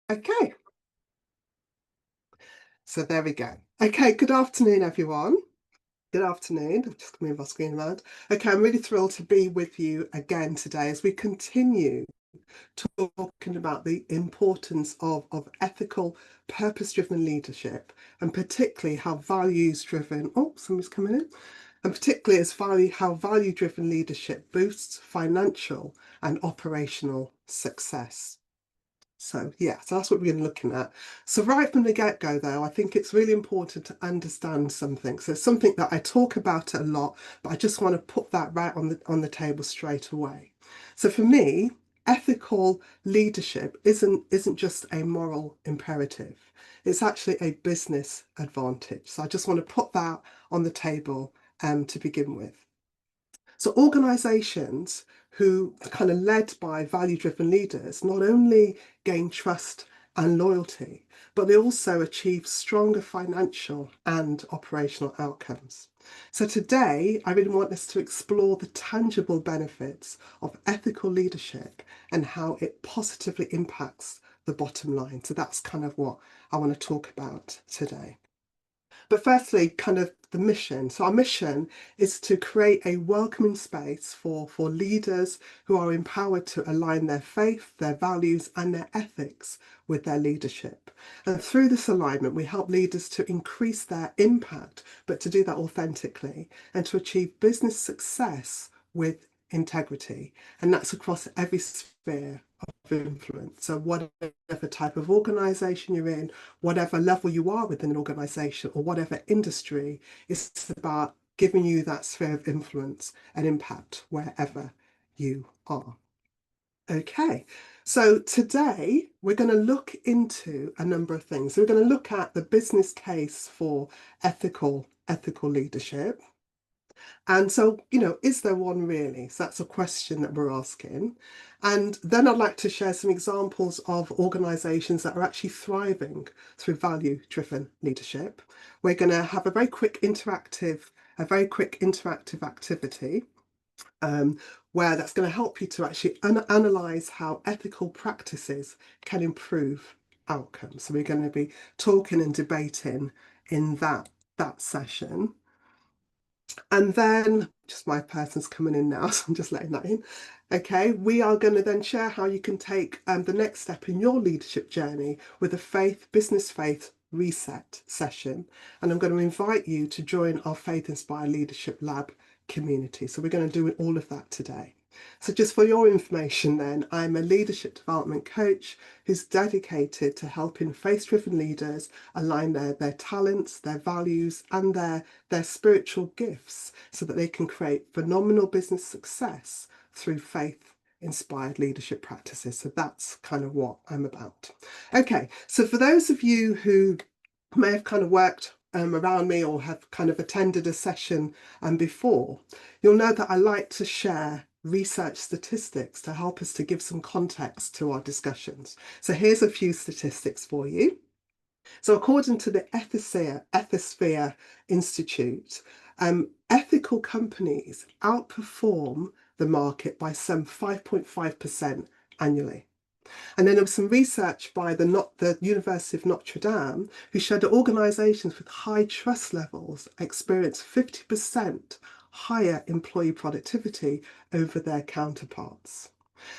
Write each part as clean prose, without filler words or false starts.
Okay, so there we go. Okay, good afternoon, everyone. Good afternoon. I've just moved my screen around. Okay, I'm really thrilled to be with you again today as we continue talking about the importance of ethical, purpose-driven leadership, and particularly how values-driven, oh, somebody's coming in, and particularly how value-driven leadership boosts financial and operational success. So yeah, so that's what we're looking at. So right from the get-go, though, I think it's really important to understand something. So it's something that I talk about a lot, but I just want to put that right on the table straight away. So for me, ethical leadership isn't just a moral imperative. It's actually a business advantage. So I just want to put that on the table to begin with. So organizations who are kind of led by value-driven leaders not only gain trust and loyalty, but they also achieve stronger financial and operational outcomes. So today, I really want us to explore the tangible benefits of ethical leadership and how it positively impacts the bottom line. So that's kind of what I want to talk about today. But firstly, kind of the mission. So our mission is to create a welcoming space for leaders who are empowered to align their faith, their values, and their ethics with their leadership. And through this alignment, we help leaders to increase their impact, but to do that authentically and to achieve business success with integrity. And that's across every sphere of influence. So whatever type of organization you're in, whatever level you are within an organization or whatever industry, it's about giving you that sphere of influence and impact wherever you are. Okay, so today we're going to look into a number of things. So we're going to look at the business case for ethical leadership. And so, is there one really? So that's a question that we're asking. And then I'd like to share some examples of organizations that are actually thriving through value-driven leadership. We're going to have a very quick interactive activity where that's going to help you to actually analyze how ethical practices can improve outcomes. So we're going to be talking and debating in that session. And then just my person's coming in now, so I'm just letting that in. Okay, we are going to then share how you can take the next step in your leadership journey with a business faith reset session. And I'm going to invite you to join our Faith Inspired Leadership Lab community. So we're going to do all of that today. So just for your information then, I'm a leadership development coach who's dedicated to helping faith-driven leaders align their talents, their values, and their spiritual gifts so that they can create phenomenal business success through faith-inspired leadership practices. So that's kind of what I'm about. Okay, so for those of you who may have kind of worked around me or have kind of attended a session before, you'll know that I like to share research statistics to help us to give some context to our discussions. So here's a few statistics for you. So according to the Ethisphere Institute, ethical companies outperform the market by some 5.5% annually. And then there was some research by the University of Notre Dame who showed that organisations with high trust levels experience 50% higher employee productivity over their counterparts.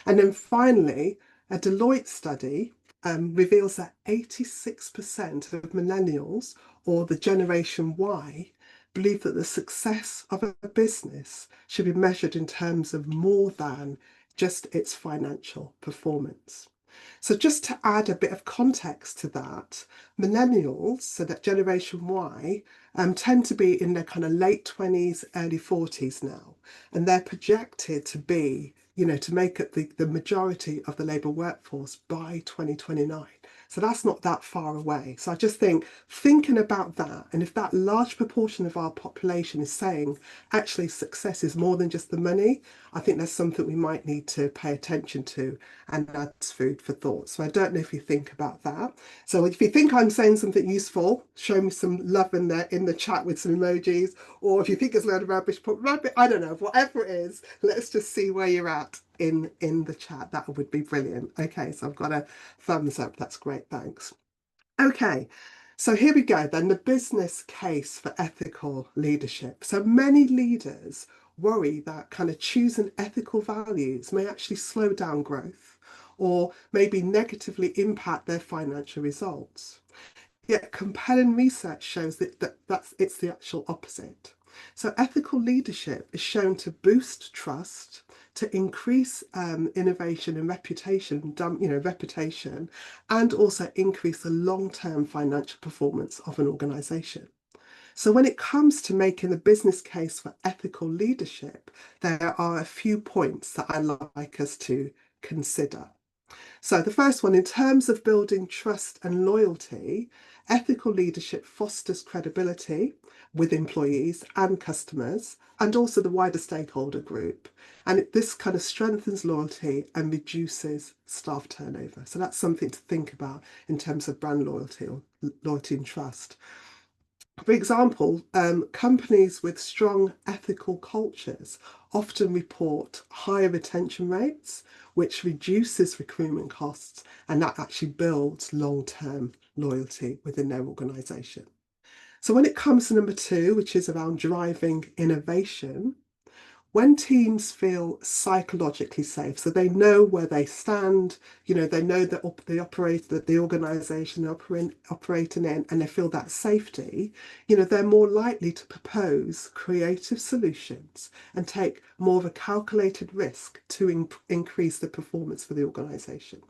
And then finally, a Deloitte study reveals that 86% of millennials, or the Generation Y, believe that the success of a business should be measured in terms of more than just its financial performance. So just to add a bit of context to that, millennials, so that Generation Y, tend to be in their kind of late 20s, early 40s now, and they're projected to be, to make up the majority of the labour workforce by 2029. So that's not that far away. So I just think thinking about that, and if that large proportion of our population is saying actually success is more than just the money, I think there's something we might need to pay attention to, and that's food for thought. So I don't know if you think about that. So if you think I'm saying something useful, show me some love in the chat with some emojis, or if you think it's a load of rubbish, put rabbit, I don't know, whatever it is, let's just see where you're at. in the chat, that would be brilliant. Okay, so I've got a thumbs up. That's great. Thanks. Okay, so here we go then, the business case for ethical leadership. So many leaders worry that kind of choosing ethical values may actually slow down growth or maybe negatively impact their financial results. Yet compelling research shows that it's the actual opposite. So ethical leadership is shown to boost trust, to increase innovation and reputation, and also increase the long-term financial performance of an organization. So when it comes to making the business case for ethical leadership, there are a few points that I like us to consider. So the first one, in terms of building trust and loyalty, ethical leadership fosters credibility with employees and customers, and also the wider stakeholder group. And this kind of strengthens loyalty and reduces staff turnover. So that's something to think about in terms of brand loyalty or loyalty and trust. For example, companies with strong ethical cultures often report higher retention rates, which reduces recruitment costs, and that actually builds long-term loyalty within their organisation. So when it comes to number two, which is around driving innovation, when teams feel psychologically safe, so they know where they stand, they know that the organization they're operating in, and they feel that safety, they're more likely to propose creative solutions and take more of a calculated risk to increase the performance for the organization.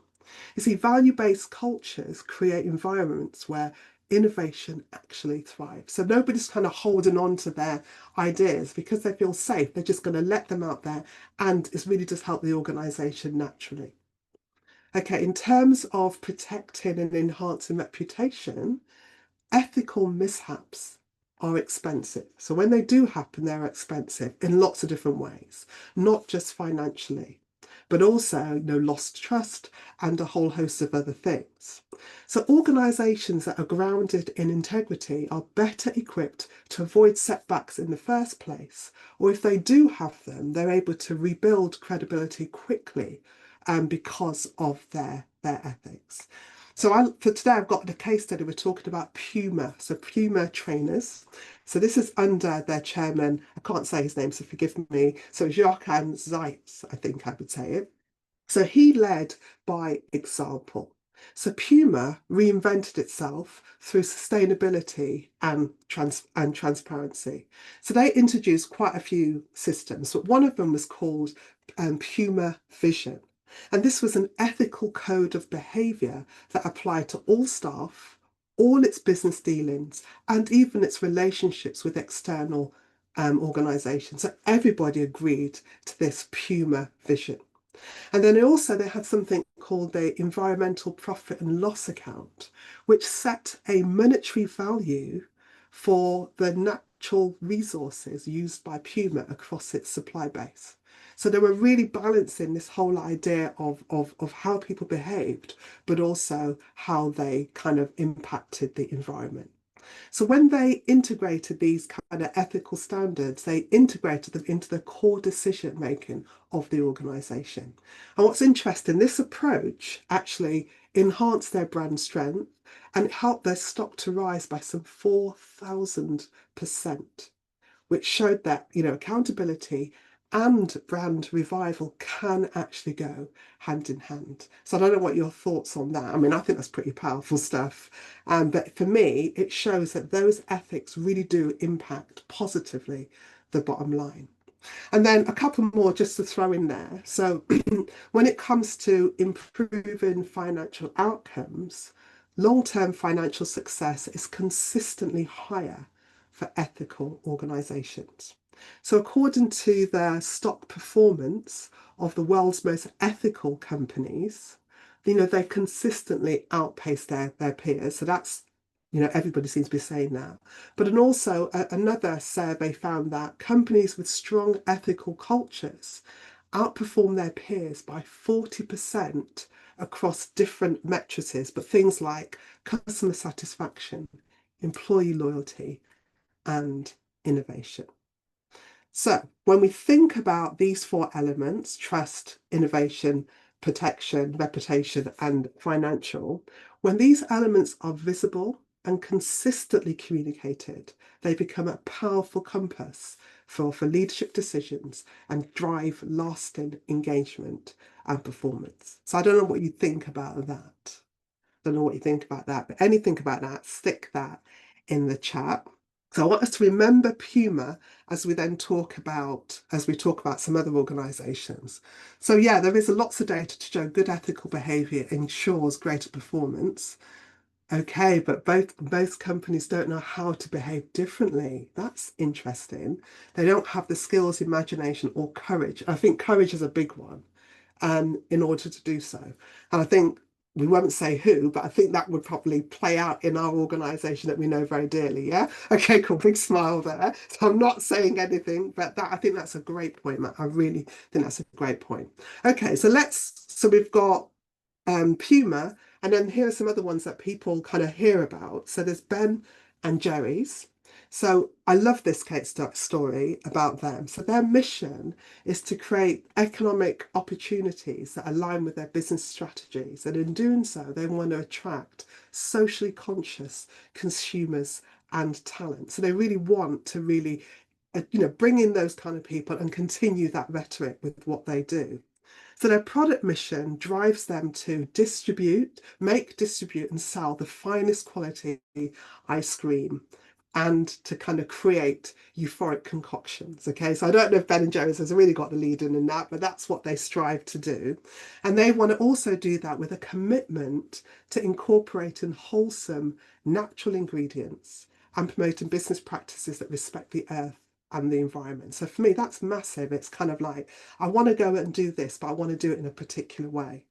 You see, value-based cultures create environments where innovation actually thrives. So nobody's kind of holding on to their ideas because they feel safe. They're just going to let them out there, and it's really just help the organization naturally. Okay, in terms of protecting and enhancing reputation, ethical mishaps are expensive. So when they do happen, they're expensive in lots of different ways, not just financially, but also lost trust and a whole host of other things. So organisations that are grounded in integrity are better equipped to avoid setbacks in the first place, or if they do have them, they're able to rebuild credibility quickly because of their ethics. So for today, I've got the case study. We're talking about Puma. So Puma trainers. So this is under their chairman. I can't say his name, so forgive me. So Joachim Zeitz, I think I would say it. So he led by example. So Puma reinvented itself through sustainability and transparency. So they introduced quite a few systems, but one of them was called Puma Vision. And this was an ethical code of behaviour that applied to all staff, all its business dealings, and even its relationships with external organisations. So everybody agreed to this Puma vision. And then also they had something called the environmental profit and loss account, which set a monetary value for the natural resources used by Puma across its supply base. So they were really balancing this whole idea of how people behaved, but also how they kind of impacted the environment. So when they integrated these kind of ethical standards, they integrated them into the core decision making of the organisation. And what's interesting, this approach actually enhanced their brand strength and it helped their stock to rise by some 4,000%, which showed that, accountability and brand revival can actually go hand in hand. So I don't know what your thoughts on that. I mean, I think that's pretty powerful stuff. But for me, it shows that those ethics really do impact positively the bottom line. And then a couple more just to throw in there. So when it comes to improving financial outcomes, long-term financial success is consistently higher for ethical organizations. So according to the stock performance of the world's most ethical companies, they consistently outpace their peers. So that's, everybody seems to be saying that. But and also another survey found that companies with strong ethical cultures outperform their peers by 40% across different matrices, but things like customer satisfaction, employee loyalty, and innovation. So when we think about these four elements, trust, innovation, protection, reputation, and financial, when these elements are visible and consistently communicated, they become a powerful compass for leadership decisions and drive lasting engagement and performance. So I don't know what you think about that. Don't know what you think about that, but anything about that, stick that in the chat. So I want us to remember Puma as we talk about some other organisations. So yeah, there is lots of data to show good ethical behaviour ensures greater performance. Okay, but both companies don't know how to behave differently. That's interesting. They don't have the skills, imagination, or courage. I think courage is a big one in order to do so. And I think we won't say who, but I think that would probably play out in our organisation that we know very dearly. Yeah. Okay. Cool. Big smile there. So I'm not saying anything, but I think that's a great point, Matt. I really think that's a great point. Okay. So we've got Puma, and then here are some other ones that people kind of hear about. So there's Ben and Jerry's. So I love this case story about them. So their mission is to create economic opportunities that align with their business strategies. And in doing so, they want to attract socially conscious consumers and talent. So they really want to bring in those kind of people and continue that rhetoric with what they do. So their product mission drives them to distribute, and sell the finest quality ice cream and to kind of create euphoric concoctions. Okay, so I don't know if Ben and Jerry's has really got the lead in that, but that's what they strive to do. And they want to also do that with a commitment to incorporating wholesome natural ingredients and promoting business practices that respect the earth and the environment. So for me, that's massive. It's kind of like, I want to go and do this, but I want to do it in a particular way.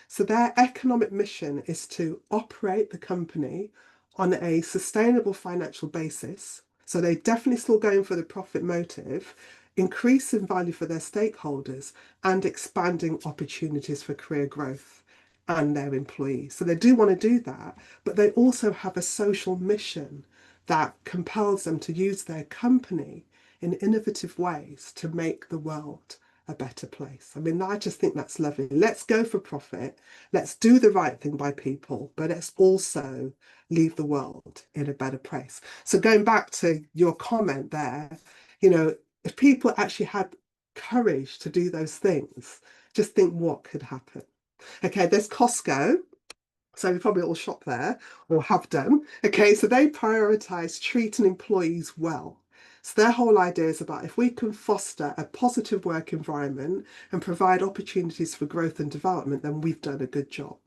So their economic mission is to operate the company on a sustainable financial basis. So they're definitely still going for the profit motive, increasing value for their stakeholders and expanding opportunities for career growth and their employees. So they do want to do that, but they also have a social mission that compels them to use their company in innovative ways to make the world a better place. I mean, I just think that's lovely. Let's go for profit. Let's do the right thing by people, but let's also leave the world in a better place. So going back to your comment there, if people actually had courage to do those things, just think what could happen. Okay, there's Costco. So we probably all shop there or have done. Okay, so they prioritize treating employees well. So their whole idea is about if we can foster a positive work environment and provide opportunities for growth and development, then we've done a good job.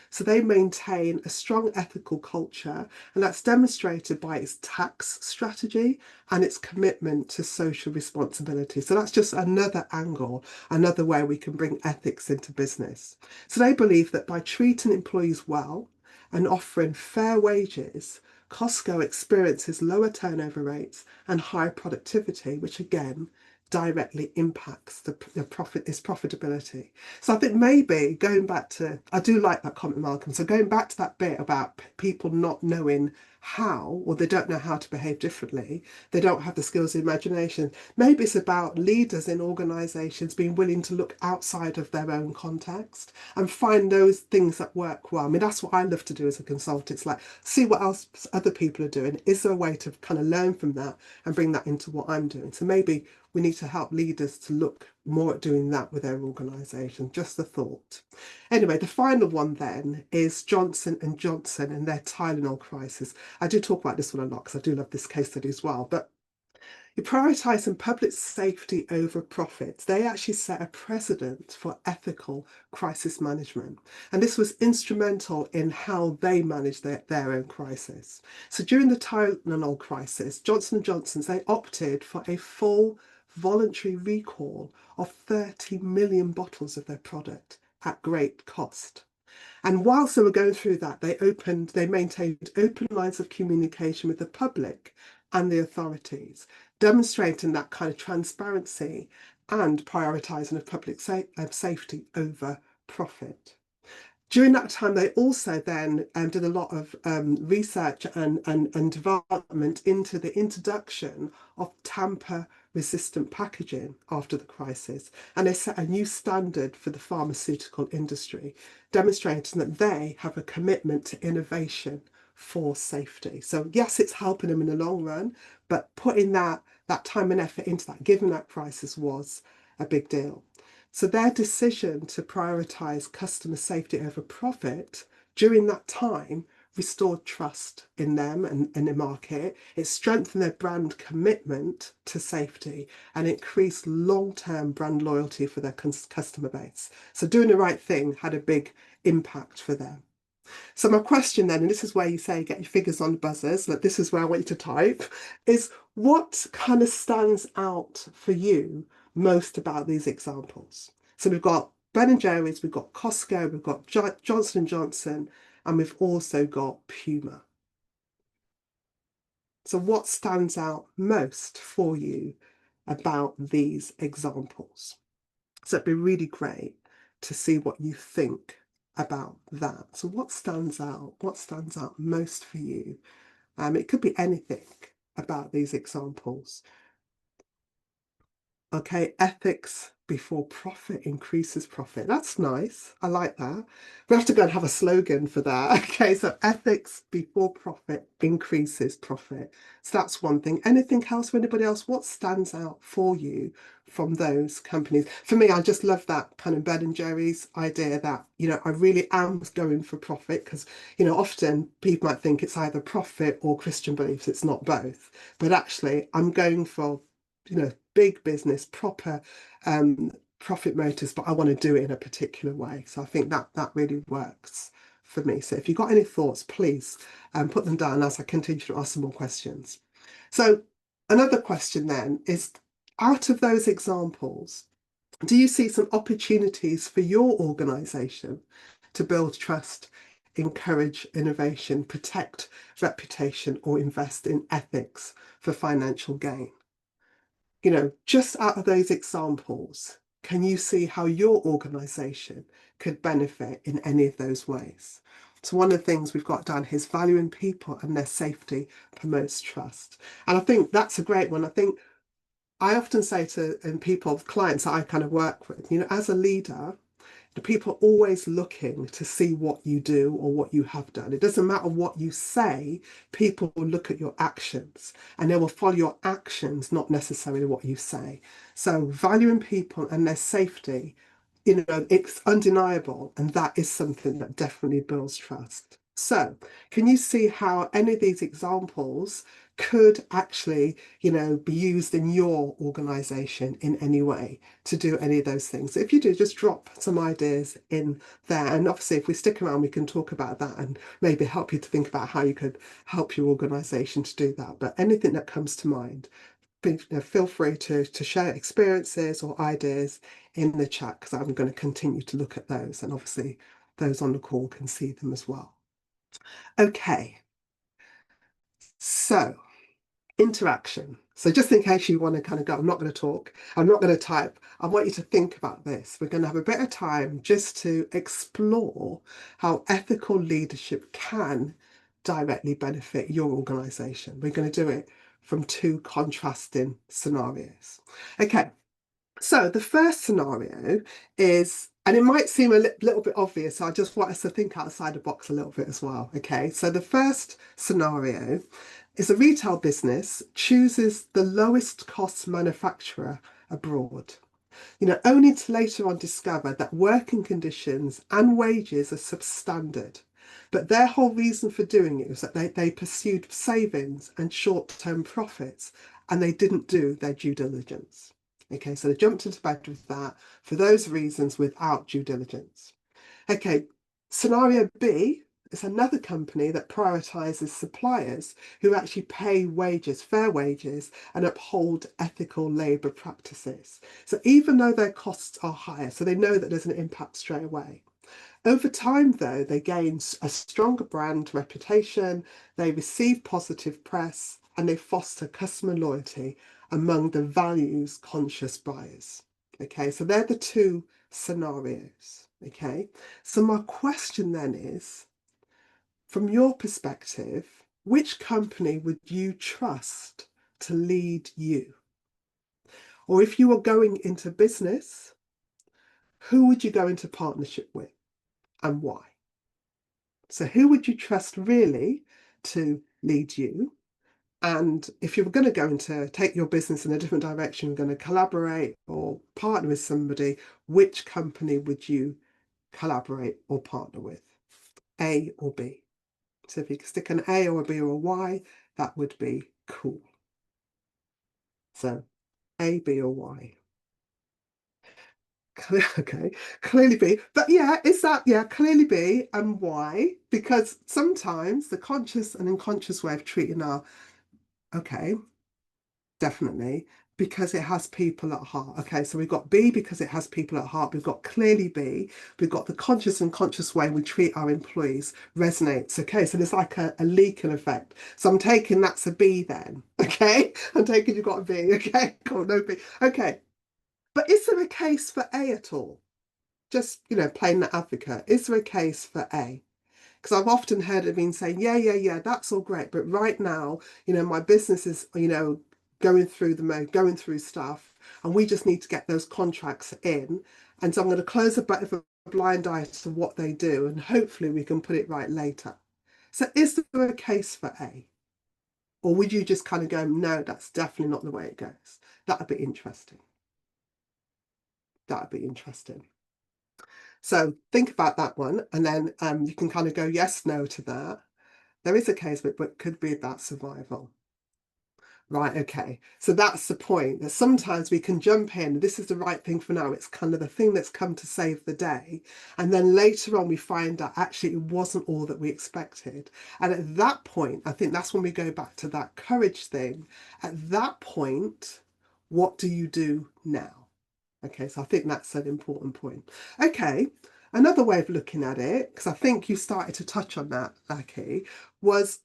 So they maintain a strong ethical culture, and that's demonstrated by its tax strategy and its commitment to social responsibility. So that's just another angle, another way we can bring ethics into business. So they believe that by treating employees well and offering fair wages, Costco experiences lower turnover rates and higher productivity, which again directly impacts its profitability. So I think maybe going back to, I do like that comment, Malcolm. So going back to that bit about people not knowing how, or they don't know how to behave differently, they don't have the skills and imagination. Maybe it's about leaders in organizations being willing to look outside of their own context and find those things that work well. I mean, that's what I love to do as a consultant. It's like, see what else other people are doing. Is there a way to kind of learn from that and bring that into what I'm doing? So maybe we need to help leaders to look more at doing that with their organisation. Just a thought. Anyway, the final one then is Johnson and Johnson and their Tylenol crisis. I do talk about this one a lot because I do love this case study as well. But prioritising public safety over profits, they actually set a precedent for ethical crisis management. And this was instrumental in how they managed their own crisis. So during the Tylenol crisis, Johnson & Johnson's, they opted for a full voluntary recall of 30 million bottles of their product at great cost. And whilst they were going through that, they maintained open lines of communication with the public and the authorities, demonstrating that kind of transparency and prioritising of public safety over profit. During that time, they also then did a lot of research and development into the introduction of tamper-resistant packaging after the crisis. And they set a new standard for the pharmaceutical industry, demonstrating that they have a commitment to innovation for safety. So yes, it's helping them in the long run, but putting that time and effort into that, given that crisis, was a big deal. So their decision to prioritise customer safety over profit during that time restored trust in them and in the market. It strengthened their brand commitment to safety and increased long-term brand loyalty for their customer base. So doing the right thing had a big impact for them. So my question then, and this is where you say get your figures on the buzzers, like this is where I want you to type, is what kind of stands out for you most about these examples? So we've got Ben & Jerry's, we've got Costco, we've got Johnson & Johnson, and we've also got Puma. So what stands out most for you about these examples? So it'd be really great to see what you think about that. So what stands out? What stands out most for you? It could be anything about these examples. Okay, ethics before profit increases profit. That's nice. I like that. We have to go and have a slogan for that. Okay, so ethics before profit increases profit. So that's one thing. Anything else for anybody else? What stands out for you from those companies? For me, I just love that kind of Ben and Jerry's idea that, I really am going for profit because, often people might think it's either profit or Christian beliefs. It's not both. But actually, I'm going for big business, proper profit motives, but I want to do it in a particular way. So I think that really works for me. So if you've got any thoughts, please put them down as I continue to ask some more questions. So another question then is, out of those examples, do you see some opportunities for your organisation to build trust, encourage innovation, protect reputation, or invest in ethics for financial gain? Just out of those examples, can you see how your organisation could benefit in any of those ways? So one of the things we've got down here is valuing people and their safety promotes trust. And I think that's a great one. I think I often say to people, clients that I kind of work with, as a leader, the people are always looking to see what you do or what you have done. It doesn't matter what you say, people will look at your actions and they will follow your actions, not necessarily what you say. So valuing people and their safety, it's undeniable. And that is something that definitely builds trust. So can you see how any of these examples could actually, be used in your organisation in any way to do any of those things? So if you do, just drop some ideas in there. And obviously, if we stick around, we can talk about that and maybe help you to think about how you could help your organisation to do that. But anything that comes to mind, feel free to share experiences or ideas in the chat, because I'm going to continue to look at those. And obviously, those on the call can see them as well. Okay. So interaction. So just in case you want to kind of go, I'm not going to talk, I'm not going to type, I want you to think about this. We're going to have a bit of time just to explore how ethical leadership can directly benefit your organisation. We're going to do it from two contrasting scenarios. Okay, so the first scenario is, and it might seem a little bit obvious, so I just want us to think outside the box a little bit as well. Okay, so the first scenario is a retail business chooses the lowest cost manufacturer abroad, only to later on discover that working conditions and wages are substandard. But their whole reason for doing it was that they pursued savings and short-term profits, and they didn't do their due diligence. Okay, so they jumped into bed with that for those reasons without due diligence. Okay, scenario B is another company that prioritizes suppliers who actually pay wages, fair wages, and uphold ethical labour practices. So even though their costs are higher, so they know that there's an impact straight away. Over time, though, they gain a stronger brand reputation, they receive positive press, and they foster customer loyalty among the values conscious buyers. Okay, so they're the two scenarios. Okay, so my question then is, from your perspective, which company would you trust to lead you? Or if you were going into business, who would you go into partnership with and why? So, who would you trust really to lead you? And if you were going to go into take your business in a different direction, you're going to collaborate or partner with somebody, which company would you collaborate or partner with? A or B? So if you could stick an A or a B or a Y, that would be cool. So A, B, or Y. Okay, clearly B. But yeah, is that, yeah, clearly B and why? Because sometimes the conscious and unconscious way of treating our, okay, definitely, because it has people at heart. Okay, so we've got B because it has people at heart. We've got clearly B. We've got the conscious and conscious way we treat our employees resonates. Okay, so there's like a leaking effect. So I'm taking that's a B then. Okay, I'm taking you've got a B. Okay, cool, no B. Okay, but is there a case for A at all? Just, playing the advocate. Is there a case for A? Because I've often heard it being saying, yeah, that's all great, but right now, my business is, going through going through stuff, and we just need to get those contracts in. And so I'm going to close a bit of a blind eye to what they do, and hopefully we can put it right later. So is there a case for A? Or would you just kind of go, no, that's definitely not the way it goes? That would be interesting. That would be interesting. So think about that one, and then you can kind of go yes, no to that. There is a case, but it could be about survival. Right, okay. So that's the point, that sometimes we can jump in, this is the right thing for now, it's kind of the thing that's come to save the day. And then later on, we find out actually it wasn't all that we expected. And at that point, I think that's when we go back to that courage thing. At that point, what do you do now? Okay, so I think that's an important point. Okay, another way of looking at it, because I think you started to touch on that, Lucky, was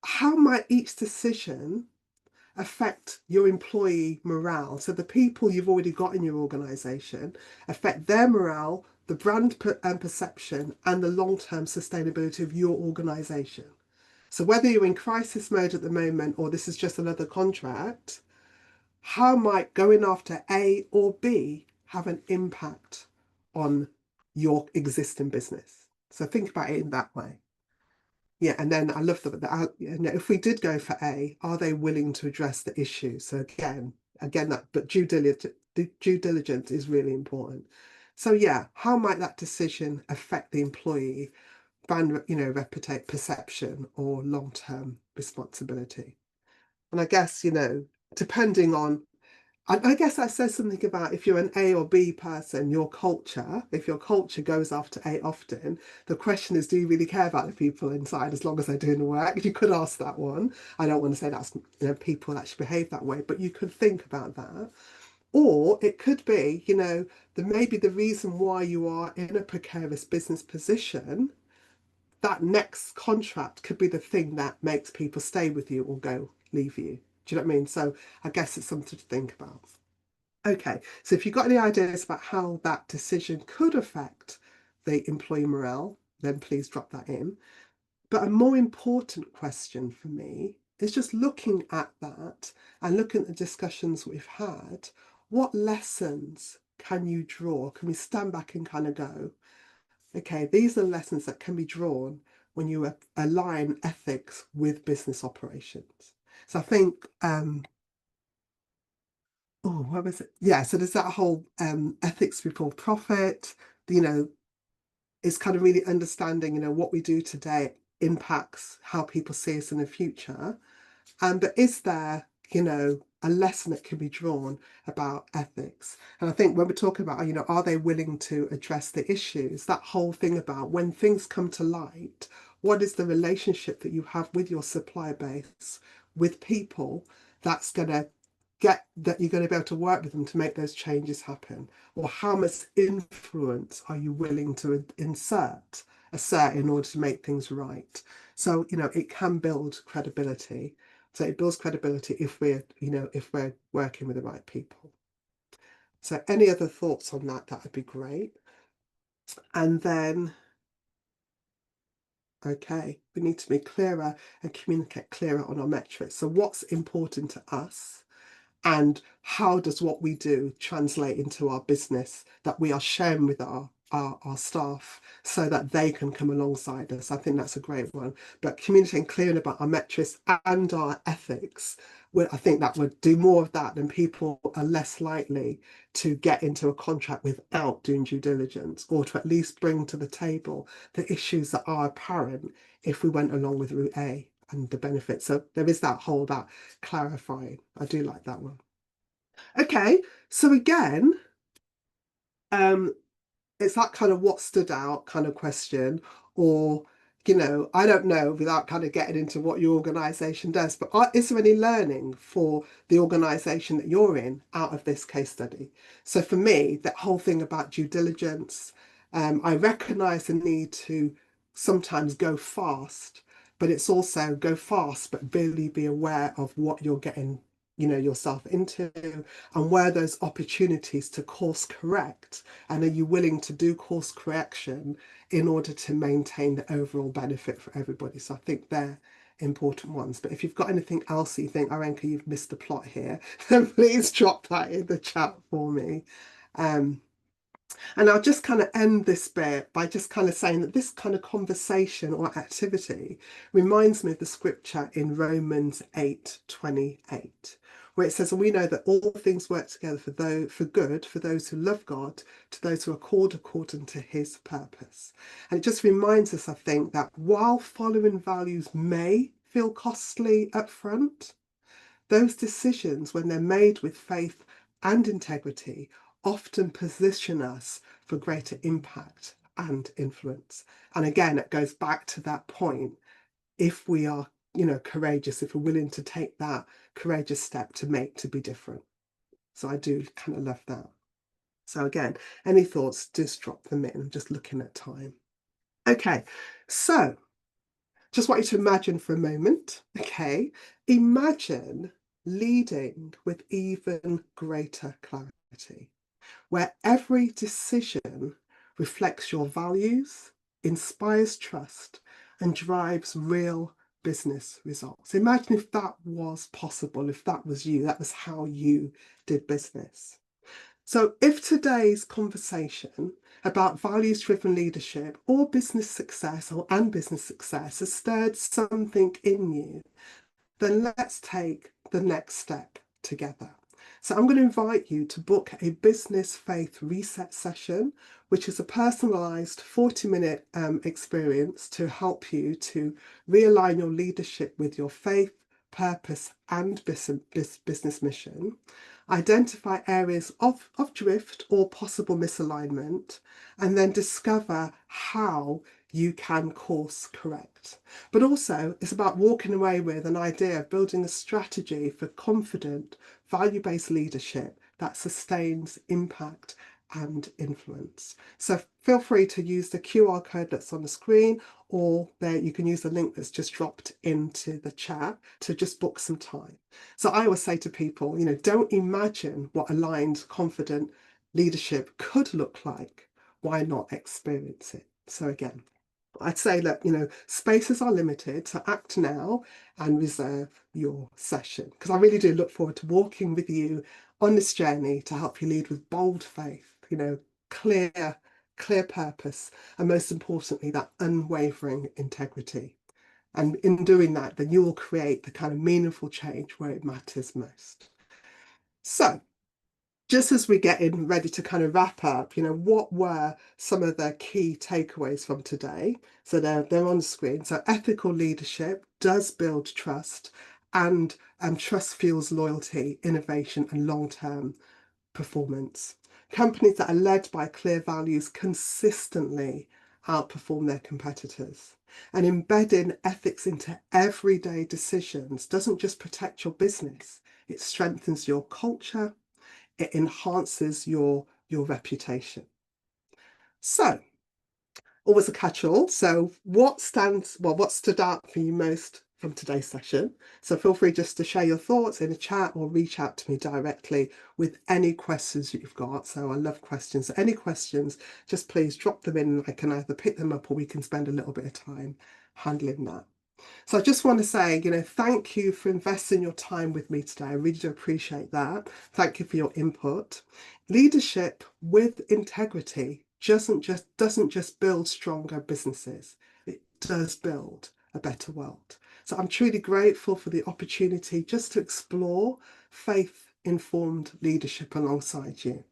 how might each decision affect your employee morale? So the people you've already got in your organization affect their morale, the brand perception, and the long-term sustainability of your organization. So whether you're in crisis mode at the moment or this is just another contract, how might going after A or B have an impact on your existing business? So think about it in that way. Yeah, and then I love that. If we did go for A, are they willing to address the issue? So again, that but due diligence is really important. So yeah, how might that decision affect the employee brand, reputation, perception, or long-term responsibility? And I guess, depending on I guess that says something about if you're an A or B person, your culture, if your culture goes after A often, the question is, do you really care about the people inside as long as they're doing the work? You could ask that one. I don't want to say that's, people actually behave that way, but you could think about that. Or it could be, maybe the reason why you are in a precarious business position, that next contract could be the thing that makes people stay with you or go leave you. Do you know what I mean? So I guess it's something to think about. Okay, so if you've got any ideas about how that decision could affect the employee morale, then please drop that in. But a more important question for me is just looking at that and looking at the discussions we've had. What lessons can you draw? Can we stand back and kind of go, okay, these are lessons that can be drawn when you align ethics with business operations. So I think oh, what was it? Yeah, so there's that whole ethics before profit, you know, it's kind of really understanding, what we do today impacts how people see us in the future. But is there, a lesson that can be drawn about ethics? And I think when we're talking about, are they willing to address the issues? That whole thing about when things come to light, what is the relationship that you have with your supply base, with people that's going to get that you're going to be able to work with them to make those changes happen? Or how much influence are you willing to assert in order to make things right? So, it can build credibility. So it builds credibility if we're working with the right people. So any other thoughts on that? That would be great. And then, okay, we need to be clearer and communicate clearer on our metrics. So what's important to us? And how does what we do translate into our business that we are sharing with our staff so that they can come alongside us? I think that's a great one. But communicating clearly about our metrics and our ethics, I think that would do more of that, then people are less likely to get into a contract without doing due diligence, or to at least bring to the table the issues that are apparent if we went along with route A and the benefits. So there is that whole that clarifying. I do like that one. Okay, so again, um, it's that kind of what stood out kind of question, or I don't know without kind of getting into what your organization does, but is there any learning for the organization that you're in out of this case study? So for me, that whole thing about due diligence, I recognize the need to sometimes go fast, but it's also go fast but really be aware of what you're getting yourself into, and where those opportunities to course correct, and are you willing to do course correction in order to maintain the overall benefit for everybody? So I think they're important ones. But if you've got anything else that you think, Arenka, you've missed the plot here, then please drop that in the chat for me. And I'll just kind of end this bit by just kind of saying that this kind of conversation or activity reminds me of the scripture in Romans 8:28, where it says, and we know that all things work together for good, for those who love God, to those who are called according to his purpose. And it just reminds us, I think, that while following values may feel costly up front, those decisions, when they're made with faith and integrity, often position us for greater impact and influence. And again, it goes back to that point. If we are, courageous, if we're willing to take that courageous step to be different. So I do kind of love that. So again, any thoughts, just drop them in. I'm just looking at time. Okay, so just want you to imagine for a moment, okay? Imagine leading with even greater clarity, where every decision reflects your values, inspires trust, and drives real business results. Imagine if that was possible, if that was you, that was how you did business. So if today's conversation about values-driven leadership or business success and business success has stirred something in you, then let's take the next step together. So I'm going to invite you to book a business faith reset session, which is a personalized 40-minute experience to help you to realign your leadership with your faith, purpose, and business mission, identify areas of drift or possible misalignment, and then discover how you can course correct. But also, it's about walking away with an idea of building a strategy for confident, value-based leadership that sustains impact and influence. So feel free to use the QR code that's on the screen, or there you can use the link that's just dropped into the chat to just book some time. So I always say to people, don't imagine what aligned, confident leadership could look like. Why not experience it? So again, I'd say that, spaces are limited, so act now and reserve your session. Because I really do look forward to walking with you on this journey to help you lead with bold faith, clear, clear purpose, and most importantly, that unwavering integrity. And in doing that, then you will create the kind of meaningful change where it matters most. So just as we're getting ready to kind of wrap up, what were some of the key takeaways from today? So they're on the screen. So ethical leadership does build trust, and trust fuels loyalty, innovation, and long-term performance. Companies that are led by clear values consistently outperform their competitors. And embedding ethics into everyday decisions doesn't just protect your business, it strengthens your culture, it enhances your reputation. So, always a catch-all. So what stood out for you most from today's session. So feel free just to share your thoughts in a chat or reach out to me directly with any questions that you've got. So I love questions. So any questions, just please drop them in and I can either pick them up or we can spend a little bit of time handling that. So I just want to say, thank you for investing your time with me today. I really do appreciate that. Thank you for your input. Leadership with integrity doesn't just build stronger businesses. It does build a better world. So I'm truly grateful for the opportunity just to explore faith-informed leadership alongside you.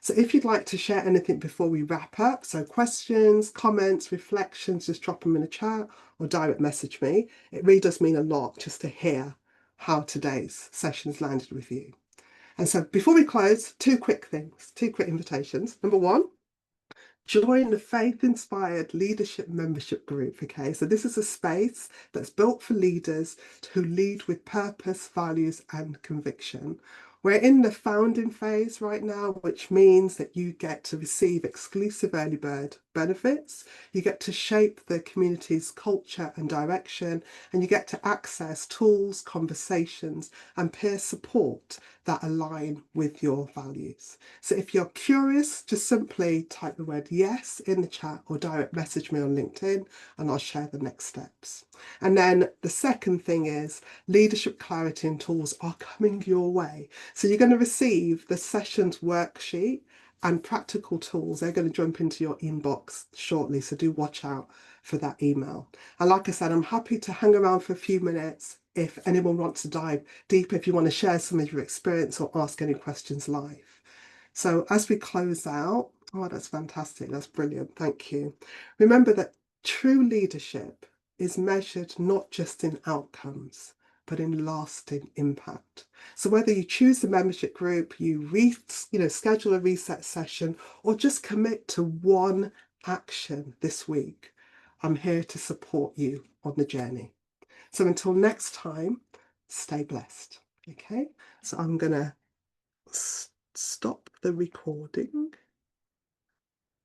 So if you'd like to share anything before we wrap up, so questions, comments, reflections, just drop them in the chat or direct message me. It really does mean a lot just to hear how today's session's landed with you. And so before we close, two quick invitations. Number one, join the faith-inspired leadership membership group. Okay, so this is a space that's built for leaders who lead with purpose, values, and conviction. We're in the founding phase right now, which means that you get to receive exclusive early bird benefits. You get to shape the community's culture and direction, and you get to access tools, conversations, and peer support that align with your values. So if you're curious, just simply type the word yes in the chat or direct message me on LinkedIn and I'll share the next steps. And then the second thing is leadership clarity and tools are coming your way. So you're going to receive the sessions worksheet and practical tools. They're going to jump into your inbox shortly. So do watch out for that email. And like I said, I'm happy to hang around for a few minutes if anyone wants to dive deeper, if you want to share some of your experience or ask any questions live. So as we close out, oh, that's fantastic. That's brilliant. Thank you. Remember that true leadership is measured not just in outcomes, but in lasting impact. So whether you choose the membership group, you schedule a reset session, or just commit to one action this week, I'm here to support you on the journey. So until next time, stay blessed. Okay, so I'm going to stop the recording.